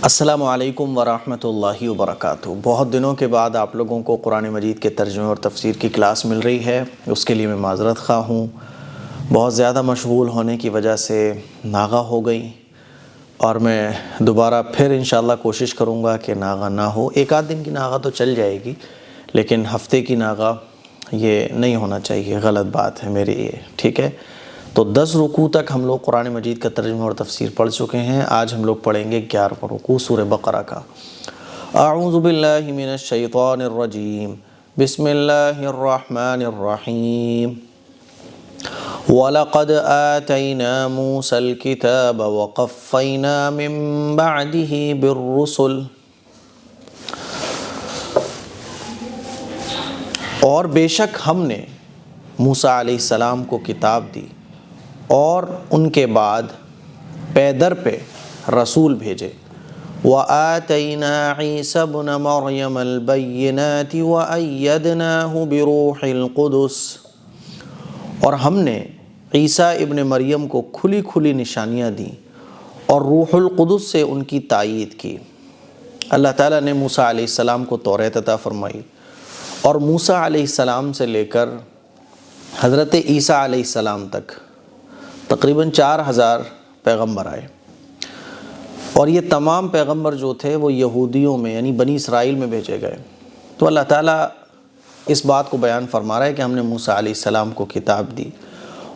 السلام علیکم ورحمۃ اللہ وبرکاتہ۔ بہت دنوں کے بعد آپ لوگوں کو قرآن مجید کے ترجمے اور تفسیر کی کلاس مل رہی ہے، اس کے لیے میں معذرت خواہ ہوں۔ بہت زیادہ مشغول ہونے کی وجہ سے ناغہ ہو گئی، اور میں دوبارہ پھر انشاءاللہ کوشش کروں گا کہ ناغہ نہ ہو۔ ایک آدھ دن کی ناغہ تو چل جائے گی، لیکن ہفتے کی ناغہ یہ نہیں ہونا چاہیے، غلط بات ہے میری یہ، ٹھیک ہے؟ تو 10 رکوع تک ہم لوگ قرآن مجید کا ترجمہ اور تفسیر پڑھ چکے ہیں۔ آج ہم لوگ پڑھیں گے 11واں رکوع سورہ بقرہ کا۔ اعوذ باللہ من الشیطان الرجیم، بسم اللہ الرحمن الرحیم۔ وَلَقَدْ آتَيْنَا مُوسَى الْكِتَابَ وَقَفَّيْنَا مِن بَعْدِهِ بِالرُّسُلِ۔ اور بے شک ہم نے موسیٰ علیہ السلام کو کتاب دی اور ان کے بعد پے در پہ رسول بھیجے۔ وَآتَيْنَا عِيسَى ابْنَ مَرْيَمَ الْبَيِّنَاتِ وَأَيَّدْنَاهُ بِرُوحِ الْقُدُسِ، اور ہم نے عیسیٰ ابن مریم کو کھلی کھلی نشانیاں دیں اور روح القدس سے ان کی تائید کی۔ اللہ تعالیٰ نے موسیٰ علیہ السلام کو توریت عطا فرمائی، اور موسیٰ علیہ السلام سے لے کر حضرت عیسیٰ علیہ السلام تک تقریباً 4000 پیغمبر آئے، اور یہ تمام پیغمبر جو تھے وہ یہودیوں میں یعنی بنی اسرائیل میں بھیجے گئے۔ تو اللہ تعالیٰ اس بات کو بیان فرما رہا ہے کہ ہم نے موسیٰ علیہ السلام کو کتاب دی،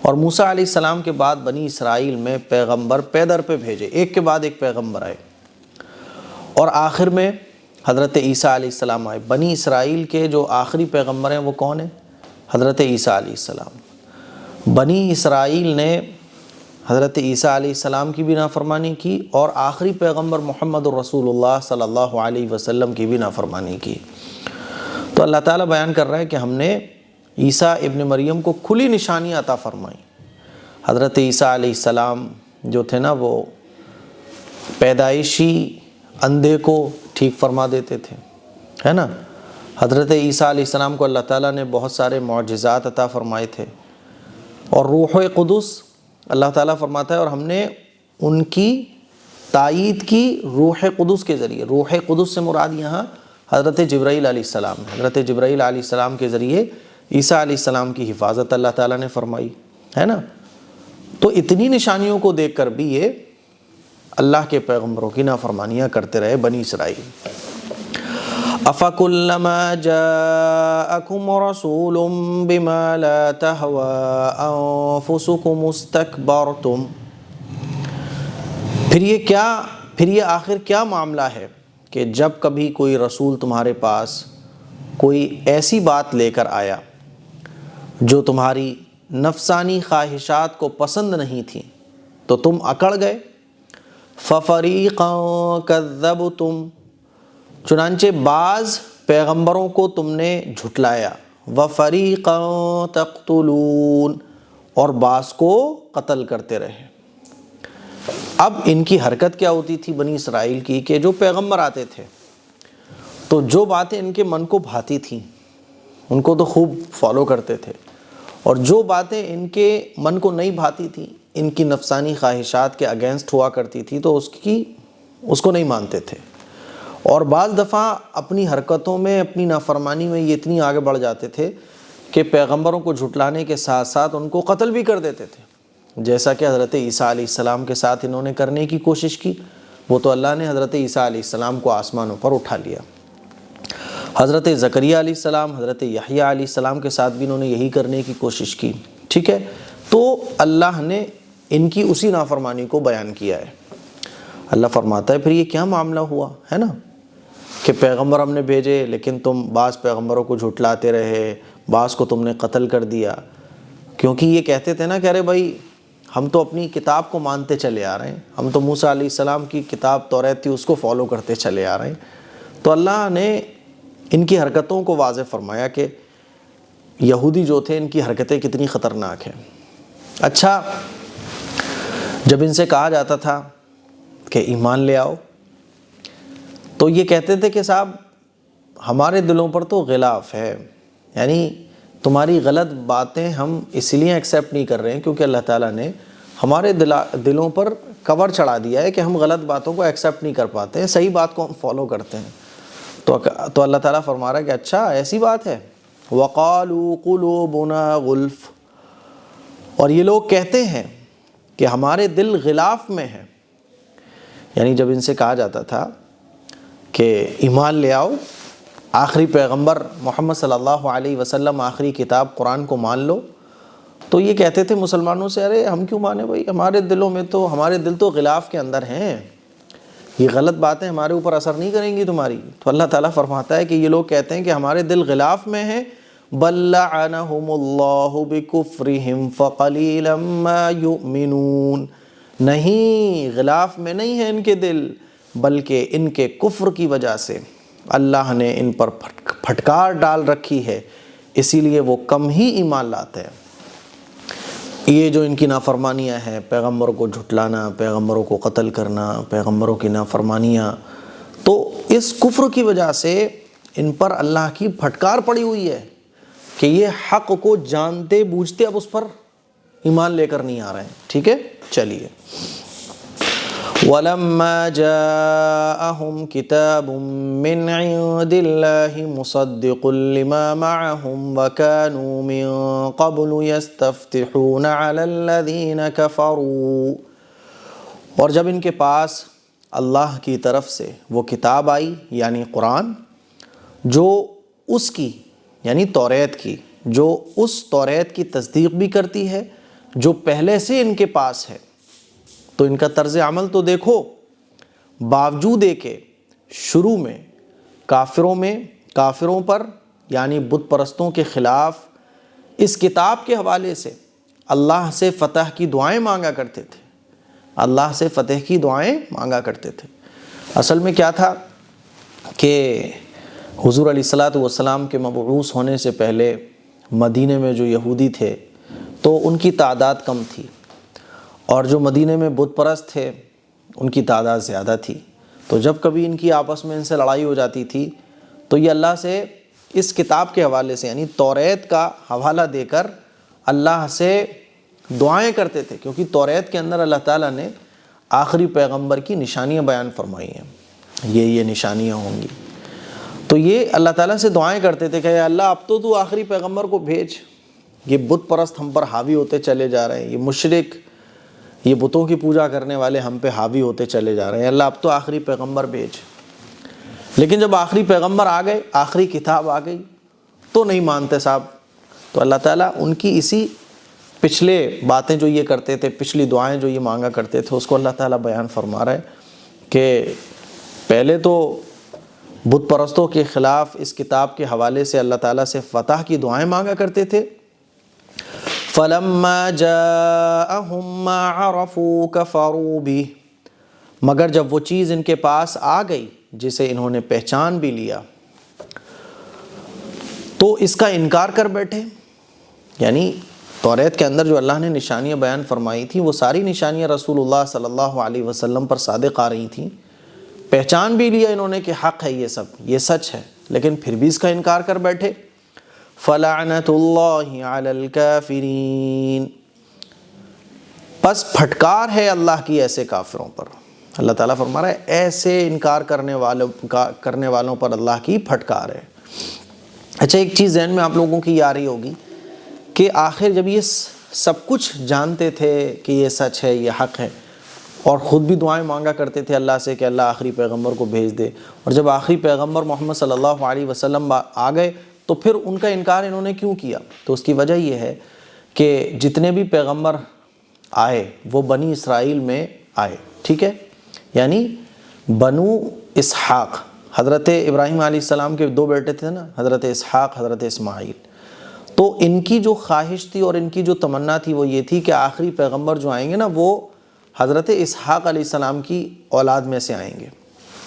اور موسیٰ علیہ السلام کے بعد بنی اسرائیل میں پیغمبر پے در پہ بھیجے، ایک کے بعد ایک پیغمبر آئے، اور آخر میں حضرت عیسیٰ علیہ السلام آئے۔ بنی اسرائیل کے جو آخری پیغمبر ہیں وہ کون ہیں؟ حضرت عیسیٰ علیہ السلام۔ بنی اسرائیل نے حضرت عیسیٰ علیہ السلام کی بھی نافرمانی کی، اور آخری پیغمبر محمد الرسول اللہ صلی اللہ علیہ وسلم کی بھی نافرمانی کی۔ تو اللہ تعالیٰ بیان کر رہا ہے کہ ہم نے عیسیٰ ابن مریم کو کھلی نشانی عطا فرمائی۔ حضرت عیسیٰ علیہ السلام جو تھے نا، وہ پیدائشی اندھے کو ٹھیک فرما دیتے تھے، ہے نا۔ حضرت عیسیٰ علیہ السلام کو اللہ تعالیٰ نے بہت سارے معجزات عطا فرمائے تھے، اور روح قدس اللہ تعالیٰ فرماتا ہے اور ہم نے ان کی تائید کی روح قدس کے ذریعے۔ روح قدس سے مراد یہاں حضرت جبرائیل علیہ السلام ہے۔ حضرت جبرائیل علیہ السلام کے ذریعے عیسیٰ علیہ السلام کی حفاظت اللہ تعالیٰ نے فرمائی، ہے نا۔ تو اتنی نشانیوں کو دیکھ کر بھی یہ اللہ کے پیغمبروں کی نافرمانیاں کرتے رہے بنی اسرائیل۔ أَفَكُلَّمَا جَاءَكُمْ رَسُولٌ بِمَا لَا تَهْوَىٰ أَنفُسُكُمُ اسْتَكْبَرْتُمْ، پھر یہ آخر کیا معاملہ ہے کہ جب کبھی کوئی رسول تمہارے پاس کوئی ایسی بات لے کر آیا جو تمہاری نفسانی خواہشات کو پسند نہیں تھی تو تم اکڑ گئے۔ فَفَرِيقًا كَذَّبْتُمْ، چنانچہ بعض پیغمبروں کو تم نے جھٹلایا۔ وَفَرِيقًا تَقْتُلُونَ، اور بعض کو قتل کرتے رہے۔ اب ان کی حرکت کیا ہوتی تھی بنی اسرائیل کی کہ جو پیغمبر آتے تھے تو جو باتیں ان کے من کو بھاتی تھیں ان کو تو خوب فالو کرتے تھے، اور جو باتیں ان کے من کو نہیں بھاتی تھیں، ان کی نفسانی خواہشات کے اگینسٹ ہوا کرتی تھی، تو اس کو نہیں مانتے تھے۔ اور بعض دفعہ اپنی حرکتوں میں، اپنی نافرمانی میں یہ اتنی آگے بڑھ جاتے تھے کہ پیغمبروں کو جھٹلانے کے ساتھ ساتھ ان کو قتل بھی کر دیتے تھے، جیسا کہ حضرت عیسیٰ علیہ السلام کے ساتھ انہوں نے کرنے کی کوشش کی۔ وہ تو اللہ نے حضرت عیسیٰ علیہ السلام کو آسمانوں پر اٹھا لیا۔ حضرت زکریا علیہ السلام، حضرت یحییٰ علیہ السلام کے ساتھ بھی انہوں نے یہی کرنے کی کوشش کی، ٹھیک ہے۔ تو اللہ نے ان کی اسی نافرمانی کو بیان کیا ہے۔ اللہ فرماتا ہے پھر یہ کیا معاملہ ہوا ہے نا، کہ پیغمبر ہم نے بھیجے لیکن تم بعض پیغمبروں کو جھٹلاتے رہے، بعض کو تم نے قتل کر دیا، کیونکہ یہ کہتے تھے نا کہ ارے بھائی ہم تو اپنی کتاب کو مانتے چلے آ رہے ہیں، ہم تو موسیٰ علیہ السلام کی کتاب توریت تھی اس کو فالو کرتے چلے آ رہے ہیں۔ تو اللہ نے ان کی حرکتوں کو واضح فرمایا کہ یہودی جو تھے ان کی حرکتیں کتنی خطرناک ہیں۔ اچھا، جب ان سے کہا جاتا تھا کہ ایمان لے آؤ تو یہ کہتے تھے کہ صاحب ہمارے دلوں پر تو غلاف ہے، یعنی تمہاری غلط باتیں ہم اس لیے ایکسیپٹ نہیں کر رہے ہیں کیونکہ اللہ تعالیٰ نے ہمارے دلوں پر کور چڑھا دیا ہے کہ ہم غلط باتوں کو ایکسیپٹ نہیں کر پاتے ہیں, صحیح بات کو ہم فالو کرتے ہیں. تو اللہ تعالیٰ فرما رہا ہے کہ اچھا ایسی بات ہے. وَقَالُوا قُلُوبُنَا غُلْفٌ, اور یہ لوگ کہتے ہیں کہ ہمارے دل غلاف میں ہیں. یعنی جب ان سے کہا جاتا تھا کہ ایمان لے آؤ, آخری پیغمبر محمد صلی اللہ علیہ وسلم, آخری کتاب قرآن کو مان لو, تو یہ کہتے تھے مسلمانوں سے, ارے ہم کیوں مانیں بھائی, ہمارے دل تو غلاف کے اندر ہیں, یہ غلط باتیں ہمارے اوپر اثر نہیں کریں گی تمہاری. تو اللہ تعالیٰ فرماتا ہے کہ یہ لوگ کہتے ہیں کہ ہمارے دل غلاف میں ہیں. بل لعنہم اللہ بکفرہم فقلیلا ما یؤمنون, نہیں, غلاف میں نہیں ہے ان کے دل, بلکہ ان کے کفر کی وجہ سے اللہ نے ان پر پھٹکار ڈال رکھی ہے, اسی لیے وہ کم ہی ایمان لاتے ہیں. یہ جو ان کی نافرمانیاں ہیں, پیغمبروں کو جھٹلانا, پیغمبروں کو قتل کرنا, پیغمبروں کی نافرمانیاں, تو اس کفر کی وجہ سے ان پر اللہ کی پھٹکار پڑی ہوئی ہے کہ یہ حق کو جانتے بوجھتے اب اس پر ایمان لے کر نہیں آ رہے ہیں. ٹھیک ہے, چلیے. وَلَمَّا جَاءَهُمْ كِتَابٌ مِّنْ عِندِ اللَّهِ مُصَدِّقٌ لِمَا مَعَهُمْ وَكَانُوا مِن قَبْلُ يَسْتَفْتِحُونَ عَلَى الَّذِينَ كَفَرُوا, اور جب ان کے پاس اللہ کی طرف سے وہ کتاب آئی یعنی قرآن, جو اس کی یعنی توریت کی, جو اس توریت کی تصدیق بھی کرتی ہے جو پہلے سے ان کے پاس ہے. تو ان کا طرز عمل تو دیکھو, باوجود کہ شروع میں کافروں پر یعنی بت پرستوں کے خلاف اس کتاب کے حوالے سے اللہ سے فتح کی دعائیں مانگا کرتے تھے, اللہ سے فتح کی دعائیں مانگا کرتے تھے. اصل میں کیا تھا کہ حضور علیہ الصلاۃ والسلام کے مبعوث ہونے سے پہلے مدینے میں جو یہودی تھے تو ان کی تعداد کم تھی, اور جو مدینے میں بت پرست تھے ان کی تعداد زیادہ تھی. تو جب کبھی ان کی آپس میں ان سے لڑائی ہو جاتی تھی تو یہ اللہ سے اس کتاب کے حوالے سے یعنی توریت کا حوالہ دے کر اللہ سے دعائیں کرتے تھے, کیونکہ توریت کے اندر اللہ تعالیٰ نے آخری پیغمبر کی نشانیاں بیان فرمائی ہیں, یہ نشانیاں ہوں گی. تو یہ اللہ تعالیٰ سے دعائیں کرتے تھے کہ اے اللہ اب تو آخری پیغمبر کو بھیج, یہ بت پرست ہم پر حاوی ہوتے چلے جا رہے ہیں, یہ مشرک, یہ بتوں کی پوجا کرنے والے ہم پہ حاوی ہوتے چلے جا رہے ہیں, اللہ اب تو آخری پیغمبر بھیج. لیکن جب آخری پیغمبر آ گئے, آخری کتاب آ گئی, تو نہیں مانتے صاحب. تو اللہ تعالیٰ ان کی اسی پچھلے باتیں جو یہ کرتے تھے, پچھلی دعائیں جو یہ مانگا کرتے تھے, اس کو اللہ تعالیٰ بیان فرما رہا ہے کہ پہلے تو بت پرستوں کے خلاف اس کتاب کے حوالے سے اللہ تعالیٰ سے فتح کی دعائیں مانگا کرتے تھے. فَلَمَّا جَاءَهُمْ مَا عَرَفُوا كَفَرُوا بِهِ, مگر جب وہ چیز ان کے پاس آ گئی جسے انہوں نے پہچان بھی لیا تو اس کا انکار کر بیٹھے. یعنی توریت کے اندر جو اللہ نے نشانیاں بیان فرمائی تھیں وہ ساری نشانیاں رسول اللہ صلی اللہ علیہ وسلم پر صادق آ رہی تھیں, پہچان بھی لیا انہوں نے کہ حق ہے یہ سب, یہ سچ ہے, لیکن پھر بھی اس کا انکار کر بیٹھے. فَلَعْنَةُ اللَّهِ عَلَى الْكَافِرِينَ, پس پھٹکار ہے اللہ کی ایسے کافروں پر. اللہ تعالیٰ فرما رہا ہے ایسے انکار کرنے والوں پر اللہ کی پھٹکار ہے. اچھا, ایک چیز ذہن میں آپ لوگوں کی یہ آ رہی ہوگی کہ آخر جب یہ سب کچھ جانتے تھے کہ یہ سچ ہے, یہ حق ہے, اور خود بھی دعائیں مانگا کرتے تھے اللہ سے کہ اللہ آخری پیغمبر کو بھیج دے, اور جب آخری پیغمبر محمد صلی اللہ علیہ وسلم آ گئے تو پھر ان کا انکار انہوں نے کیوں کیا؟ تو اس کی وجہ یہ ہے کہ جتنے بھی پیغمبر آئے وہ بنی اسرائیل میں آئے. ٹھیک ہے, یعنی بنو اسحاق, حضرت ابراہیم علیہ السلام کے 2 بیٹے تھے نا, حضرت اسحاق, حضرت اسماعیل. تو ان کی جو خواہش تھی اور ان کی جو تمنا تھی وہ یہ تھی کہ آخری پیغمبر جو آئیں گے نا وہ حضرت اسحاق علیہ السلام کی اولاد میں سے آئیں گے,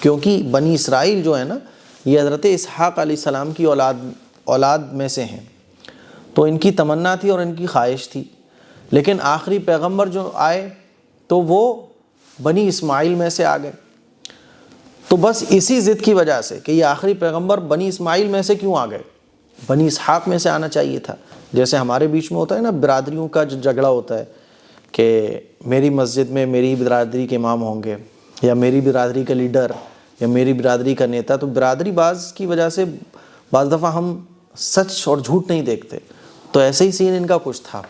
کیونکہ بنی اسرائیل جو ہے نا یہ حضرت اسحاق علیہ السلام کی اولاد میں سے ہیں. تو ان کی تمنا تھی اور ان کی خواہش تھی. لیکن آخری پیغمبر جو آئے تو وہ بنی اسماعیل میں سے آ گئے. تو بس اسی ضد کی وجہ سے کہ یہ آخری پیغمبر بنی اسماعیل میں سے کیوں آ گئے, بنی اسحاق میں سے آنا چاہیے تھا. جیسے ہمارے بیچ میں ہوتا ہے نا برادریوں کا جو جھگڑا ہوتا ہے کہ میری مسجد میں میری برادری کے امام ہوں گے یا میری برادری کا لیڈر یا میری برادری کا نیتا، تو برادری بعض کی وجہ سے بعض دفعہ ہم سچ اور جھوٹ نہیں دیکھتے، تو ایسے ہی سین ان کا کچھ تھا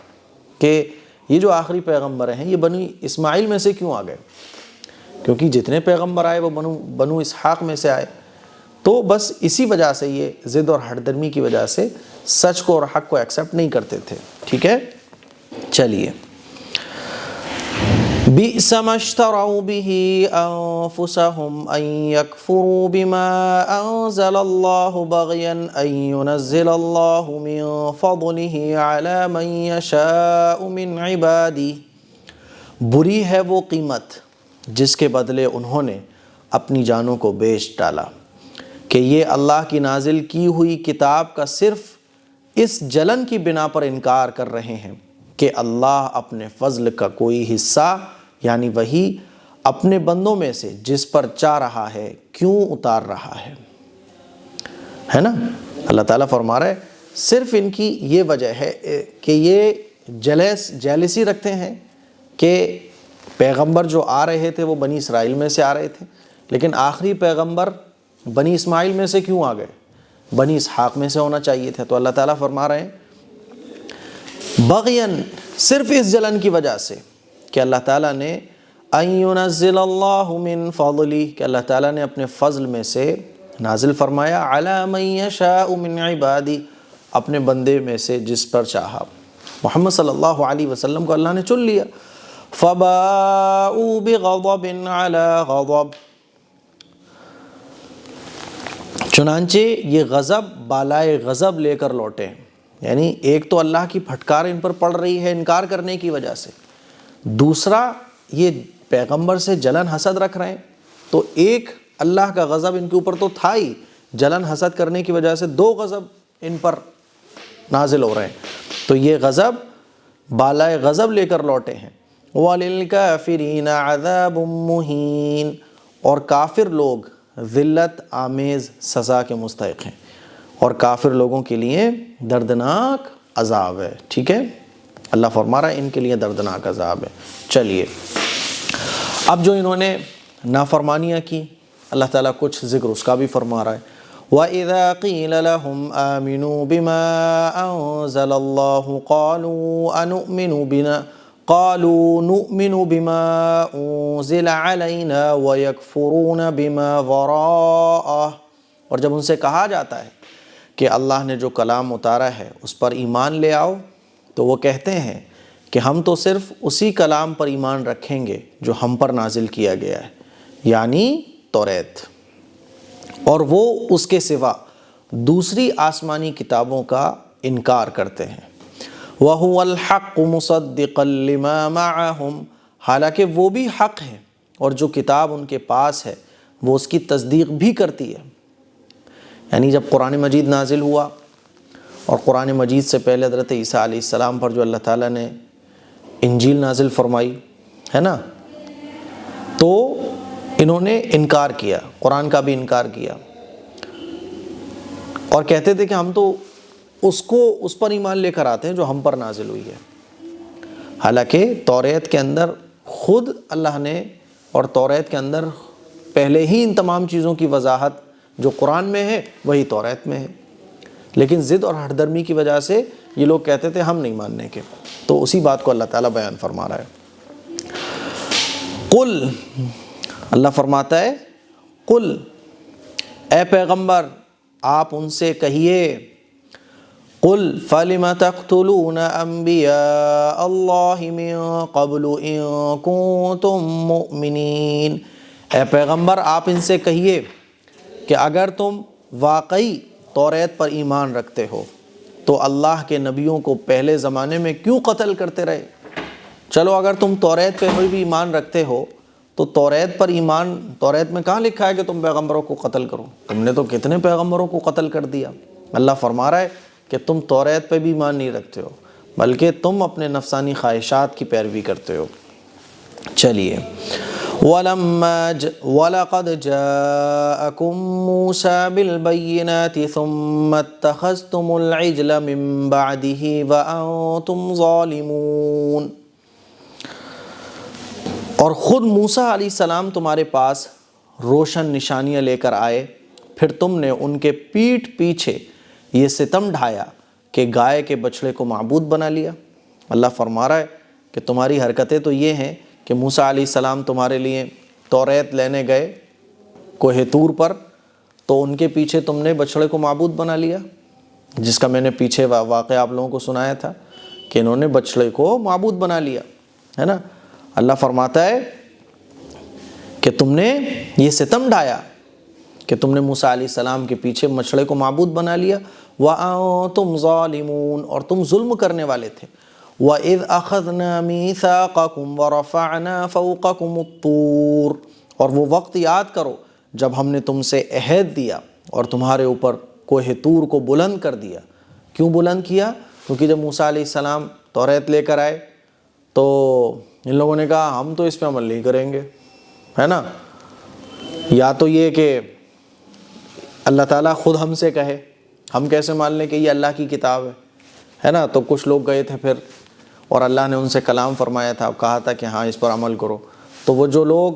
کہ یہ جو آخری پیغمبر ہیں یہ بنی اسماعیل میں سے کیوں آ گئے، کیونکہ جتنے پیغمبر آئے وہ بنو اسحاق میں سے آئے، تو بس اسی وجہ سے یہ ضد اور ہٹ درمی کی وجہ سے سچ کو اور حق کو ایکسیپٹ نہیں کرتے تھے. ٹھیک ہے، چلیے. بئس ما اشتروا به انفسهم ان يكفروا بما انزل الله بغيا ان ينزل الله من فضله على من يشاء من عباده. بری ہے وہ قیمت جس کے بدلے انہوں نے اپنی جانوں کو بیچ ڈالا کہ یہ اللہ کی نازل کی ہوئی کتاب کا صرف اس جلن کی بنا پر انکار کر رہے ہیں کہ اللہ اپنے فضل کا کوئی حصہ یعنی وہی اپنے بندوں میں سے جس پر چاہ رہا ہے کیوں اتار رہا ہے نا. اللہ تعالیٰ فرما رہا ہے صرف ان کی یہ وجہ ہے کہ یہ جیلسی رکھتے ہیں کہ پیغمبر جو آ رہے تھے وہ بنی اسرائیل میں سے آ رہے تھے، لیکن آخری پیغمبر بنی اسماعیل میں سے کیوں آ گئے، بنی اسحاق میں سے ہونا چاہیے تھے. تو اللہ تعالیٰ فرما رہے ہیں بغین، صرف اس جلن کی وجہ سے کہ اللہ تعالیٰ نے ان ينزل اللہ من فضلی، کہ اللہ تعالیٰ نے اپنے فضل میں سے نازل فرمایا علی من یشاء من عبادی، اپنے بندے میں سے جس پر چاہا. محمد صلی اللہ علیہ وسلم کو اللہ نے چن لیا. فباؤوا بغضب علی غضب، چنانچہ یہ غضب بالائے غضب لے کر لوٹے. یعنی ایک تو اللہ کی پھٹکار ان پر پڑ رہی ہے انکار کرنے کی وجہ سے، دوسرا یہ پیغمبر سے جلن حسد رکھ رہے ہیں، تو ایک اللہ کا غضب ان کے اوپر تو تھا ہی، جلن حسد کرنے کی وجہ سے دو غضب ان پر نازل ہو رہے ہیں، تو یہ غضب بالائے غضب لے کر لوٹے ہیں. وَلِلْكَافِرِينَ عَذَابٌ مُّهِينٌ، اور کافر لوگ ذلت آمیز سزا کے مستحق ہیں، اور کافر لوگوں کے لیے دردناک عذاب ہے. ٹھیک ہے، اللہ فرما رہا ہے ان کے لیے دردناک عذاب ہے. چلیے اب جو انہوں نے نافرمانیاں کی اللہ تعالیٰ کچھ ذکر اس کا بھی فرما رہا ہے. وَإِذَا قِيلَ لَهُمْ آمِنُوا بِمَا أَنزَلَ اللَّهُ قَالُوا نُؤْمِنُ بِمَا أُنزِلَ عَلَيْنَا وَيَكْفُرُونَ بِمَا وَرَاءَهُ، اور جب ان سے کہا جاتا ہے کہ اللہ نے جو کلام اتارا ہے اس پر ایمان لے آؤ، تو وہ کہتے ہیں کہ ہم تو صرف اسی کلام پر ایمان رکھیں گے جو ہم پر نازل کیا گیا ہے، یعنی توریت، اور وہ اس کے سوا دوسری آسمانی کتابوں کا انکار کرتے ہیں. وَهُوَ الْحَقُّ مُصَدِّقًا لِمَا مَعَهُمْ، حالانکہ وہ بھی حق ہے اور جو کتاب ان کے پاس ہے وہ اس کی تصدیق بھی کرتی ہے. یعنی جب قرآن مجید نازل ہوا اور قرآن مجید سے پہلے حضرت عیسیٰ علیہ السلام پر جو اللہ تعالیٰ نے انجیل نازل فرمائی ہے نا، تو انہوں نے انکار کیا، قرآن کا بھی انکار کیا، اور کہتے تھے کہ ہم تو اس پر ایمان لے کر آتے ہیں جو ہم پر نازل ہوئی ہے. حالانکہ توریت کے اندر خود اللہ نے، اور توریت کے اندر پہلے ہی ان تمام چیزوں کی وضاحت جو قرآن میں ہے وہی توریت میں ہے، لیکن ضد اور ہٹ درمی کی وجہ سے یہ لوگ کہتے تھے ہم نہیں ماننے کے. تو اسی بات کو اللہ تعالیٰ بیان فرما رہا ہے. قل، اللہ فرماتا ہے قل، اے پیغمبر آپ ان سے کہیے، قل فَلِمَ تَقْتُلُونَ أَنْبِيَاءَ اللَّهِ مِن قَبْلُ إِن كُنتُم مُؤْمِنِينَ، اے پیغمبر آپ ان سے کہیے کہ اگر تم واقعی توریت پر ایمان رکھتے ہو تو اللہ کے نبیوں کو پہلے زمانے میں کیوں قتل کرتے رہے. چلو اگر تم توریت پہ بھی ایمان رکھتے ہو تو توریت پر ایمان، توریت میں کہاں لکھا ہے کہ تم پیغمبروں کو قتل کرو؟ تم نے تو کتنے پیغمبروں کو قتل کر دیا. اللہ فرما رہا ہے کہ تم توریت پہ بھی ایمان نہیں رکھتے ہو بلکہ تم اپنے نفسانی خواہشات کی پیروی کرتے ہو. چلیے وَلَقَدْ جَاءَكُم مُوسَىٰ بِالْبَيِّنَاتِ ثُمَّ اتَّخَذْتُمُ الْعِجْلَ مِن بَعْدِهِ وَأَنْتُمْ ظَالِمُونَ. اور خود موسیٰ علیہ السلام تمہارے پاس روشن نشانیاں لے کر آئے، پھر تم نے ان کے پیٹھ پیچھے یہ ستم ڈھایا کہ گائے کے بچڑے کو معبود بنا لیا۔ اللہ فرما رہا ہے کہ تمہاری حرکتیں تو یہ ہیں کہ موسیٰ علیہ السلام تمہارے لیے توریت لینے گئے کوہ طور پر، تو ان کے پیچھے تم نے بچڑے کو معبود بنا لیا، جس کا میں نے پیچھے واقعہ آپ لوگوں کو سنایا تھا کہ انہوں نے بچڑے کو معبود بنا لیا، ہے نا۔ اللہ فرماتا ہے کہ تم نے یہ ستم ڈھایا کہ تم نے موسیٰ علیہ السلام کے پیچھے بچڑے کو معبود بنا لیا، وَأَنْتُمْ ظَالِمُونَ، اور تم ظلم کرنے والے تھے۔ وَإِذْ أَخَذْنَا مِيثَاقَكُمْ وَرَفَعْنَا فَوْقَكُمُ الطُّورَ، اور وہ وقت یاد کرو جب ہم نے تم سے عہد دیا اور تمہارے اوپر کوہ طور کو بلند کر دیا۔ کیوں بلند کیا؟ کیونکہ جب موسیٰ علیہ السلام توریت لے کر آئے تو ان لوگوں نے کہا ہم تو اس پہ عمل نہیں کریں گے، ہے نا۔ یا تو یہ کہ اللہ تعالیٰ خود ہم سے کہے، ہم کیسے مان لیں کہ یہ اللہ کی کتاب ہے نا۔ تو کچھ لوگ گئے تھے پھر، اور اللہ نے ان سے کلام فرمایا تھا، کہا تھا کہ ہاں اس پر عمل کرو۔ تو وہ جو لوگ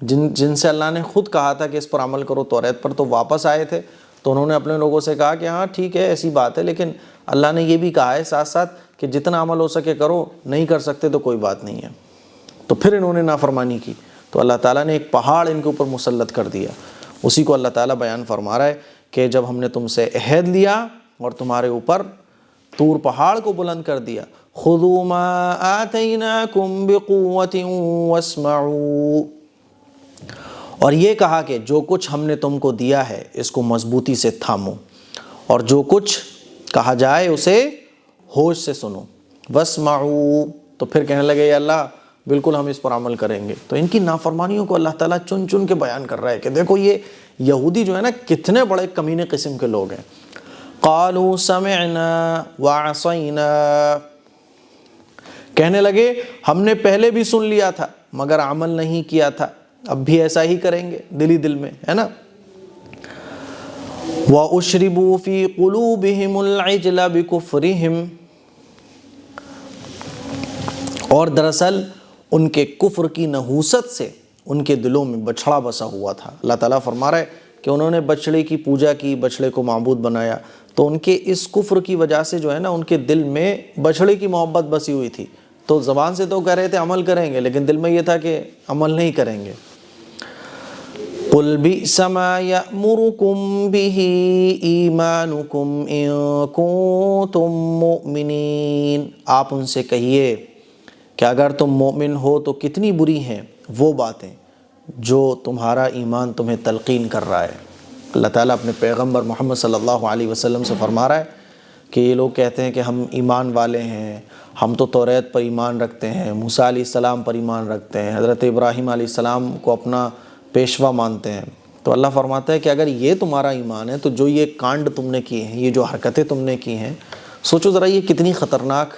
جن سے اللہ نے خود کہا تھا کہ اس پر عمل کرو توریت پر، تو واپس آئے تھے، تو انہوں نے اپنے لوگوں سے کہا کہ ہاں ٹھیک ہے ایسی بات ہے، لیکن اللہ نے یہ بھی کہا ہے ساتھ ساتھ کہ جتنا عمل ہو سکے کرو، نہیں کر سکتے تو کوئی بات نہیں ہے۔ تو پھر انہوں نے نافرمانی کی، تو اللہ تعالیٰ نے ایک پہاڑ ان کے اوپر مسلط کر دیا۔ اسی کو اللہ تعالیٰ بیان فرما رہا ہے کہ جب ہم نے تم سے عہد لیا اور تمہارے اوپر طور پہاڑ کو بلند کر دیا، خُذُوا مَا آتَيْنَاكُمْ بِقُوَّةٍ وَاسْمَعُوا، اور یہ کہا کہ جو کچھ ہم نے تم کو دیا ہے اس کو مضبوطی سے تھامو، اور جو کچھ کہا جائے اسے ہوش سے سنو۔ وَاسْمَعُوا، تو پھر کہنے لگے یا اللہ بالکل ہم اس پر عمل کریں گے۔ تو ان کی نافرمانیوں کو اللہ تعالیٰ چن چن کے بیان کر رہا ہے کہ دیکھو یہ یہودی جو ہے نا کتنے بڑے کمینے قسم کے لوگ ہیں۔ قالوا سمعنا وعصینا، کہنے لگے ہم نے پہلے بھی سن لیا تھا مگر عمل نہیں کیا تھا، اب بھی ایسا ہی کریں گے دل ہی دل میں، ہے نا۔ وَأُشْرِبُوا فِي قُلُوبِهِمُ الْعِجْلَ بِكُفْرِهِمْ، اور دراصل ان کے کفر کی نحوست سے ان کے دلوں میں بچھڑا بسا ہوا تھا۔ اللہ تعالیٰ فرما رہا ہے کہ انہوں نے بچڑے کی پوجا کی، بچڑے کو معبود بنایا، تو ان کے اس کفر کی وجہ سے جو ہے نا ان کے دل میں بچڑے کی محبت بسی ہوئی تھی۔ تو زبان سے تو کہہ رہے تھے عمل کریں گے، لیکن دل میں یہ تھا کہ عمل نہیں کریں گے۔ قُلْ بِئْسَ مَا يَأْمُرُكُمْ بِهِ إِيمَانُكُمْ إِن كُنتُم مُؤْمِنِينَ، آپ ان سے کہیے کہ اگر تم مومن ہو تو کتنی بری ہیں وہ باتیں جو تمہارا ایمان تمہیں تلقین کر رہا ہے۔ اللہ تعالیٰ اپنے پیغمبر محمد صلی اللہ علیہ وسلم سے فرما رہا ہے کہ یہ لوگ کہتے ہیں کہ ہم ایمان والے ہیں، ہم تو توریت پر ایمان رکھتے ہیں، موسیٰ علیہ السلام پر ایمان رکھتے ہیں، حضرت ابراہیم علیہ السلام کو اپنا پیشوا مانتے ہیں۔ تو اللہ فرماتا ہے کہ اگر یہ تمہارا ایمان ہے تو جو یہ کانڈ تم نے کیے ہیں، یہ جو حرکتیں تم نے کی ہیں، سوچو ذرا یہ کتنی خطرناک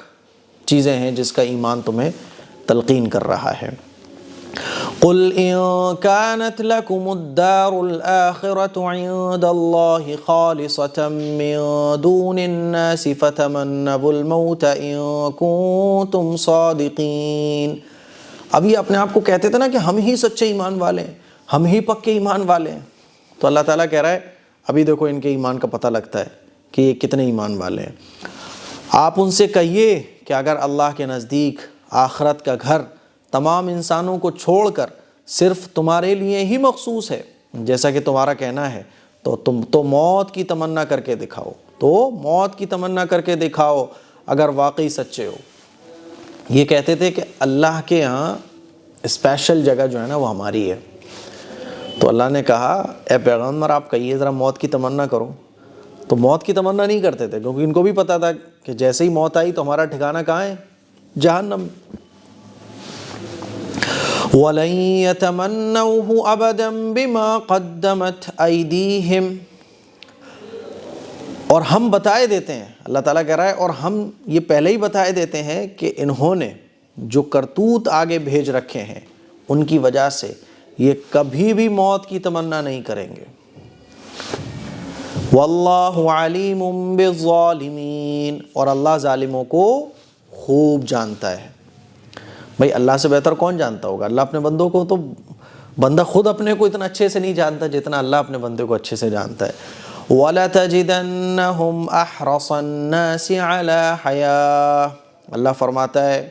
چیزیں ہیں جس کا ایمان تمہیں تلقین کر رہا ہے۔ قُلْ إِن كَانَتْ لَكُمُ الدَّارُ الْآخِرَةُ عِندَ اللَّهِ خَالِصَةً مِّن دُونِ النَّاسِ فَتَمَنَّوُا الْمَوْتَ إِن كُنتُمْ صَادِقِينَ۔ اب یہ اپنے آپ کو کہتے تھے نا کہ ہم ہی سچے ایمان والے ہیں، ہم ہی پکے ایمان والے ہیں، تو اللہ تعالیٰ کہہ رہا ہے ابھی دیکھو ان کے ایمان کا پتہ لگتا ہے کہ یہ کتنے ایمان والے ہیں۔ آپ ان سے کہیے کہ اگر اللہ کے نزدیک آخرت کا گھر تمام انسانوں کو چھوڑ کر صرف تمہارے لیے ہی مخصوص ہے جیسا کہ تمہارا کہنا ہے، تو تم تو موت کی تمنا کر کے دکھاؤ، تو موت کی تمنا کر کے دکھاؤ اگر واقعی سچے ہو۔ یہ کہتے تھے کہ اللہ کے یہاں اسپیشل جگہ جو ہے نا وہ ہماری ہے۔ تو اللہ نے کہا اے پیغمبر آپ کہیے ذرا موت کی تمنا کرو، تو موت کی تمنا نہیں کرتے تھے کیونکہ ان کو بھی پتا تھا کہ جیسے ہی موت آئی تو ہمارا ٹھکانہ کہاں ہے؟ جہنم۔ وَلَن يَتَمَنَّوْهُ أَبَدًا بِمَا قَدَّمَتْ أَيْدِيهِمْ، اور ہم بتائے دیتے ہیں، اللہ تعالیٰ کہہ رہا ہے اور ہم یہ پہلے ہی بتائے دیتے ہیں کہ انہوں نے جو کرتوت آگے بھیج رکھے ہیں ان کی وجہ سے یہ کبھی بھی موت کی تمنا نہیں کریں گے۔ وَاللَّهُ عَلِيمٌ بِالظَّالِمِينَ، اور اللہ ظالموں کو خوب جانتا ہے۔ بھائی اللہ سے بہتر کون جانتا ہوگا؟ اللہ اپنے بندوں کو تو، بندہ خود اپنے کو اتنا اچھے سے نہیں جانتا جتنا اللہ اپنے بندے کو اچھے سے جانتا ہے۔ وَلَتَجِدَنَّهُمْ أَحْرَصَ النَّاسِ عَلَى حَيَاةٍ، اللہ فرماتا ہے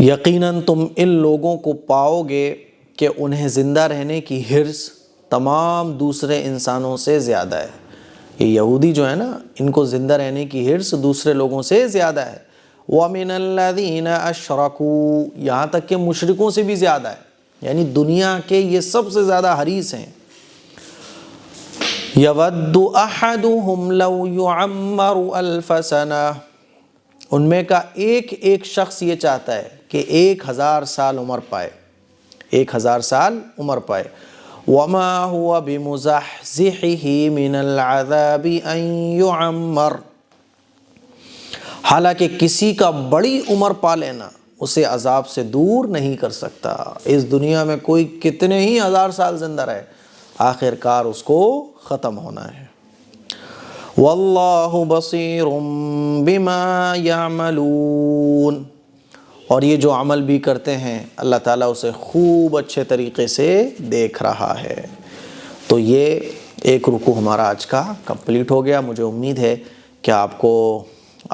یقیناً تم ان لوگوں کو پاؤ گے کہ انہیں زندہ رہنے کی حرص تمام دوسرے انسانوں سے زیادہ ہے۔ یہ یہودی جو ہے نا، ان کو زندہ رہنے کی حرص دوسرے لوگوں سے زیادہ ہے۔ وَمِنَ الَّذِينَ أَشْرَكُوا، یہاں تک کہ مشرکوں سے بھی زیادہ ہے، یعنی دنیا کے یہ سب سے زیادہ حریص ہیں۔ يَوَدُّ أَحَدُهُمْ لَوْ يُعَمَّرُ أَلْفَ سَنَةٍ، ان میں کا ایک ایک شخص یہ چاہتا ہے کہ 1000 سال عمر پائے، 1000 سال عمر پائے۔ وَمَا هُوَ بِمُزَحْزِحِهِ مِنَ الْعَذَابِ أَن يُعَمَّرَ، حالانکہ کسی کا بڑی عمر پا لینا اسے عذاب سے دور نہیں کر سکتا۔ اس دنیا میں کوئی کتنے ہی 1000 سال زندہ رہے، آخر کار اس کو ختم ہونا ہے۔ وَاللَّهُ بَصِيرٌ بِمَا يَعْمَلُونَ، اور یہ جو عمل بھی کرتے ہیں اللہ تعالیٰ اسے خوب اچھے طریقے سے دیکھ رہا ہے۔ تو یہ ایک رکوع ہمارا آج کا کمپلیٹ ہو گیا۔ مجھے امید ہے کہ آپ کو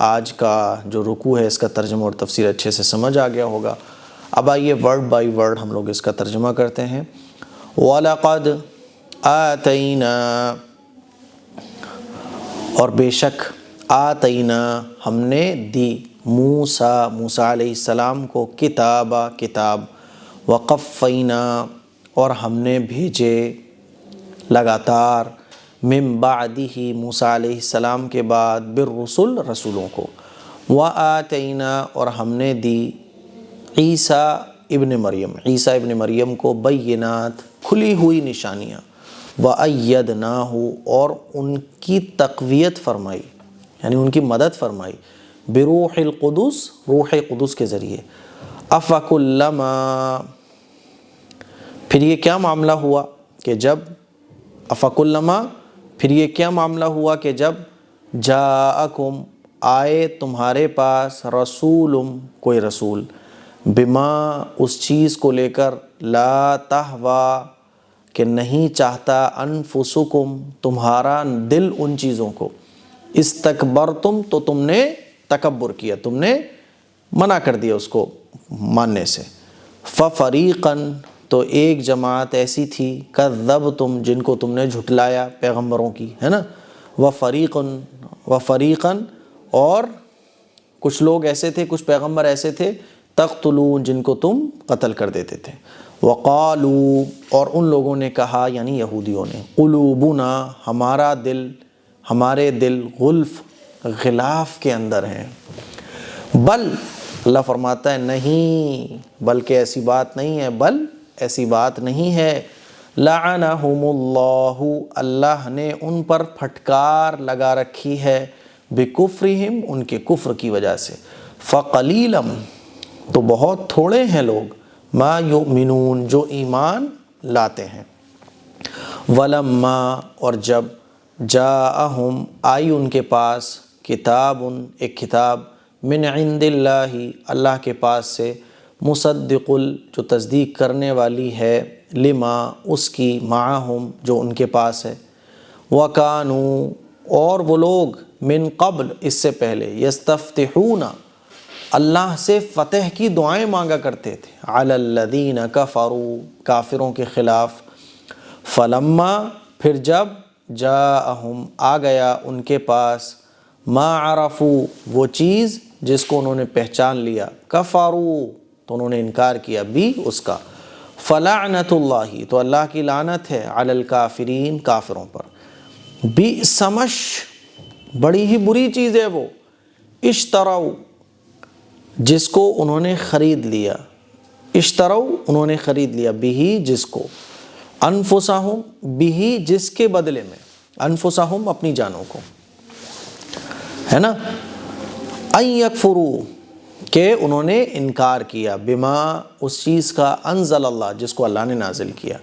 آج کا جو رکوع ہے اس کا ترجمہ اور تفسیر اچھے سے سمجھ آ گیا ہوگا۔ اب آئیے ورڈ بائی ورڈ ہم لوگ اس کا ترجمہ کرتے ہیں۔ وَلَقَدْ آتَيْنَا، اور بے شک آتینا ہم نے دی، موسیٰ علیہ السلام کو کتاب، وقفینا اور ہم نے بھیجے لگاتار، من بعدہ موسیٰ علیہ السلام کے بعد، بالرسل رسولوں کو، وآتینا اور ہم نے دی عیسیٰ ابن مریم کو بینات کھلی ہوئی نشانیاں، وَأَيَّدْنَاهُ اور ان کی تقویت فرمائی، یعنی ان کی مدد فرمائی، بروح القدس، روح قدس کے ذریعے۔ أَفَكُلَّمَا، پھر یہ کیا معاملہ ہوا کہ جب، أَفَكُلَّمَا پھر یہ کیا معاملہ ہوا کہ جب، جاءکم آئے تمہارے پاس، رسول کوئی رسول، بما اس چیز کو لے کر، لا تہویٰ کہ نہیں چاہتا، انفسکم تمہارا دل ان چیزوں کو، استکبرتم تو تم نے تکبر کیا، تم نے منع کر دیا اس کو ماننے سے، ففریقاً تو ایک جماعت ایسی تھی، کذبتم جن کو تم نے جھٹلایا پیغمبروں کی، ہے نا، وفریقاً اور کچھ لوگ ایسے تھے، کچھ پیغمبر ایسے تھے، تقتلون جن کو تم قتل کر دیتے تھے، وقالو اور ان لوگوں نے کہا، یعنی یہودیوں نے، قلوبنا ہمارے دل غلف غلاف کے اندر ہیں، بل اللہ فرماتا ہے نہیں، بلکہ ایسی بات نہیں ہے، بل ایسی بات نہیں ہے، لعنہم اللہ اللہ نے ان پر پھٹکار لگا رکھی ہے، بکفرہم ان کے کفر کی وجہ سے، فقلیلم تو بہت تھوڑے ہیں لوگ، ما یؤمنون جو ایمان لاتے ہیں، ولما اور جب، جاءہم آئی ان کے پاس، کتاب ایک کتاب، من عند اللہ اللہ کے پاس سے، مصدق جو تصدیق کرنے والی ہے، لما اس کی، معہم جو ان کے پاس ہے، وکانوا اور وہ لوگ، من قبل اس سے پہلے، یستفتحون اللہ سے فتح کی دعائیں مانگا کرتے تھے، علی الذین کفروا کافروں کے خلاف، فلما پھر جب، جاءہم آ گیا ان کے پاس، ما عرفوا وہ چیز جس کو انہوں نے پہچان لیا، کفروا تو انہوں نے انکار کیا بھی اس کا، فلعنت اللہ تو اللہ کی لعنت ہے، علی الکافرین کافروں پر، بئس مش بڑی ہی بری چیز ہے وہ، اشتروا جس کو انہوں نے خرید لیا، اشتروا انہوں نے خرید لیا، بھی جس کو، انفسہم بھی جس کے بدلے میں، انفسہم اپنی جانوں کو، ہے نا، ان یکفروا کہ انہوں نے انکار کیا، بما اس چیز کا، انزل اللہ جس کو اللہ نے نازل کیا،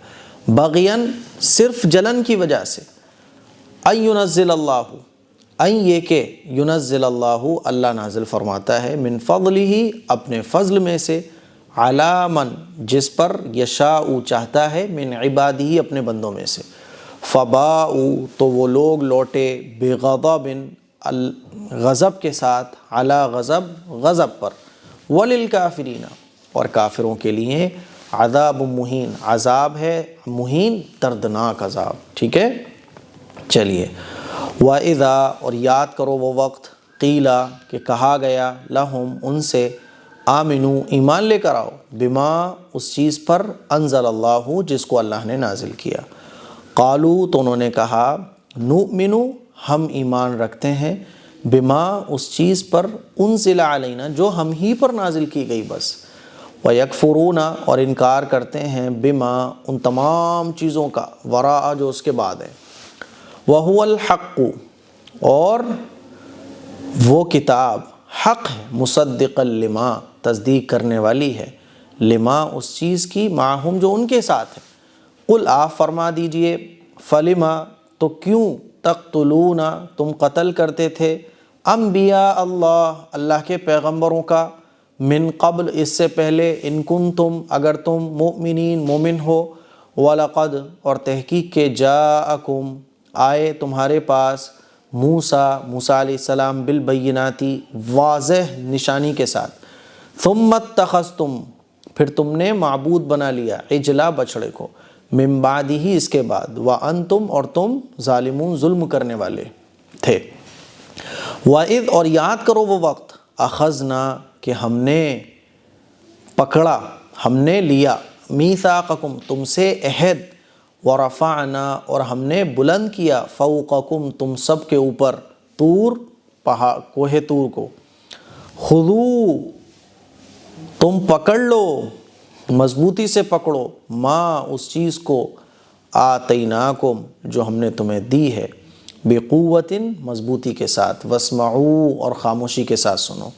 بغین صرف جلن کی وجہ سے، ان ینزل اللہ یہ کہ ینزل اللہ نازل فرماتا ہے من فضلہ اپنے فضل میں سے علی من جس پر یشاء چاہتا ہے من عبادہ اپنے بندوں میں سے فباؤ تو وہ لوگ لوٹے بغضب غضب کے ساتھ علی غضب پر وللکافرین اور کافروں کے لیے عذاب مہین عذاب ہے مہین دردناک عذاب. ٹھیک ہے چلیے. وَإِذَا اور یاد کرو وہ وقت قیلا کہ کہا گیا لہم ان سے آمنو ایمان لے کر آؤ بما اس چیز پر انزل اللہ جس کو اللہ نے نازل کیا. قالو تو انہوں نے کہا نؤمنو ہم ایمان رکھتے ہیں بما اس چیز پر انزل علینا جو ہم ہی پر نازل کی گئی بس. وَيَكْفُرُونَ اور انکار کرتے ہیں بما ان تمام چیزوں کا وراء جو اس کے بعد ہے. وَهُوَ الْحَقُّ اور وہ کتاب حق ہے مصدقا لما تصدیق کرنے والی ہے لما اس چیز کی معہم جو ان کے ساتھ ہے. قل آپ فرما دیجئے فلما تو کیوں تقتلون تم قتل کرتے تھے انبیاء اللہ کے پیغمبروں کا من قبل اس سے پہلے ان کنتم اگر تم مؤمنین مومن ہو وَلَقَدْ اور تحقیق کے جاءکم آئے تمہارے پاس موسیٰ علیہ السلام بالبیناتی واضح نشانی کے ساتھ ثم اتخذتم پھر تم نے معبود بنا لیا عجلا بچڑے کو من بعد ہی اس کے بعد وانتم اور تم ظالمون ظلم کرنے والے تھے. وَإِذْ اور یاد کرو وہ وقت اخذنا کہ ہم نے پکڑا ہم نے لیا میثاقکم تم سے عہد ورفعنا اور ہم نے بلند کیا فوقکم تم سب کے اوپر طور پہاڑ کوہ طور کو خذو تم پکڑ لو مضبوطی سے پکڑو ما اس چیز کو آتیناکم جو ہم نے تمہیں دی ہے بقوت مضبوطی کے ساتھ واسمعوا اور خاموشی کے ساتھ سنو.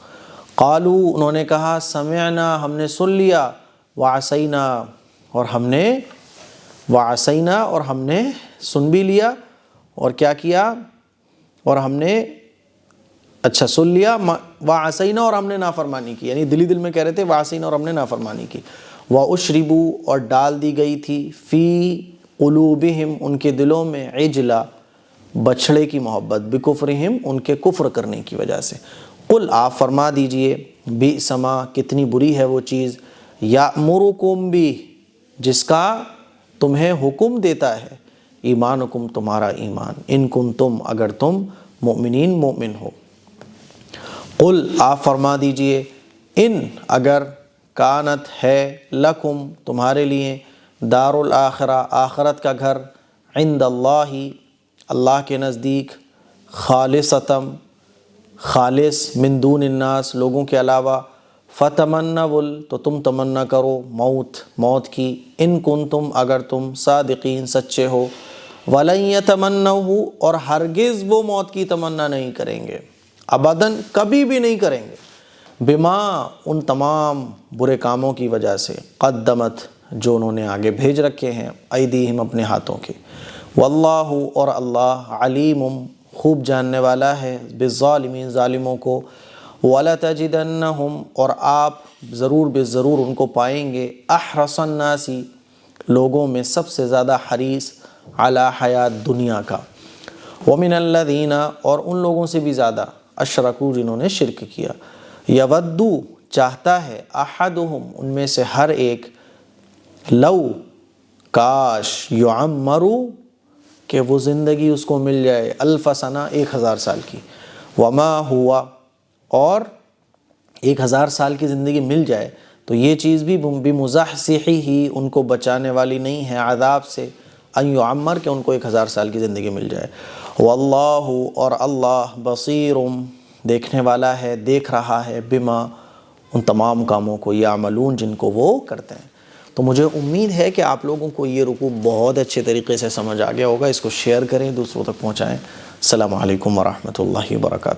قالو انہوں نے کہا سمعنا ہم نے سن لیا وعصینا اور ہم نے سن بھی لیا اور کیا کیا اور ہم نے اچھا سن لیا وعصینا اور ہم نے نافرمانی کی یعنی دل میں کہہ رہے تھے وعصینا اور ہم نے نافرمانی کی. وَأُشْرِبُوا اور ڈال دی گئی تھی فی قلوبہم ان کے دلوں میں عجلا بچھڑے کی محبت بکفرہم ان کے کفر کرنے کی وجہ سے. قل آپ فرما دیجئے بئس ما کتنی بری ہے وہ چیز یأمرکم بھی جس کا تمہیں حکم دیتا ہے ایمانکم تمہارا ایمان ان کنتم اگر تم مؤمنین مومن ہو. قل آپ فرما دیجئے ان اگر کانت ہے لکم تمہارے لیے دار الاخرہ آخرت کا گھر عند اللہ کے نزدیک خالصتم خالص من دون الناس لوگوں کے علاوہ فتمنوا تو تم تمنا کرو موت کی ان کنتم اگر تم صادقین سچے ہو ولن یتمنوا اور ہرگز وہ موت کی تمنا نہیں کریں گے ابداً کبھی بھی نہیں کریں گے بما ان تمام برے کاموں کی وجہ سے قدمت جو انہوں نے آگے بھیج رکھے ہیں ایدیہم اپنے ہاتھوں کے واللہ اور اللہ علیم خوب جاننے والا ہے بالظالمین ظالموں کو وَلَتَجِدَنَّهُمْ اور آپ ضرور ان کو پائیں گے احرص الناس لوگوں میں سب سے زیادہ حریص علی حیات دنیا کا ومن الذین اور ان لوگوں سے بھی زیادہ اشرکو جنہوں نے شرک کیا یودو چاہتا ہے احدہم ان میں سے ہر ایک لو کاش یعمرو کہ وہ زندگی اس کو مل جائے الف سنہ 1000 سال کی وما ہوا اور 1000 سال کی زندگی مل جائے تو یہ چیز بھی بمزحزحہ ہی ان کو بچانے والی نہیں ہے عذاب سے ان یعمر کہ ان کو 1000 سال کی زندگی مل جائے. واللہ اور اللہ بصیر دیکھنے والا ہے دیکھ رہا ہے بما ان تمام کاموں کو یعملون جن کو وہ کرتے ہیں. تو مجھے امید ہے کہ آپ لوگوں کو یہ رکوع بہت اچھے طریقے سے سمجھ آ گیا ہوگا. اس کو شیئر کریں دوسروں تک پہنچائیں. السلام علیکم ورحمۃ اللہ وبرکاتہ.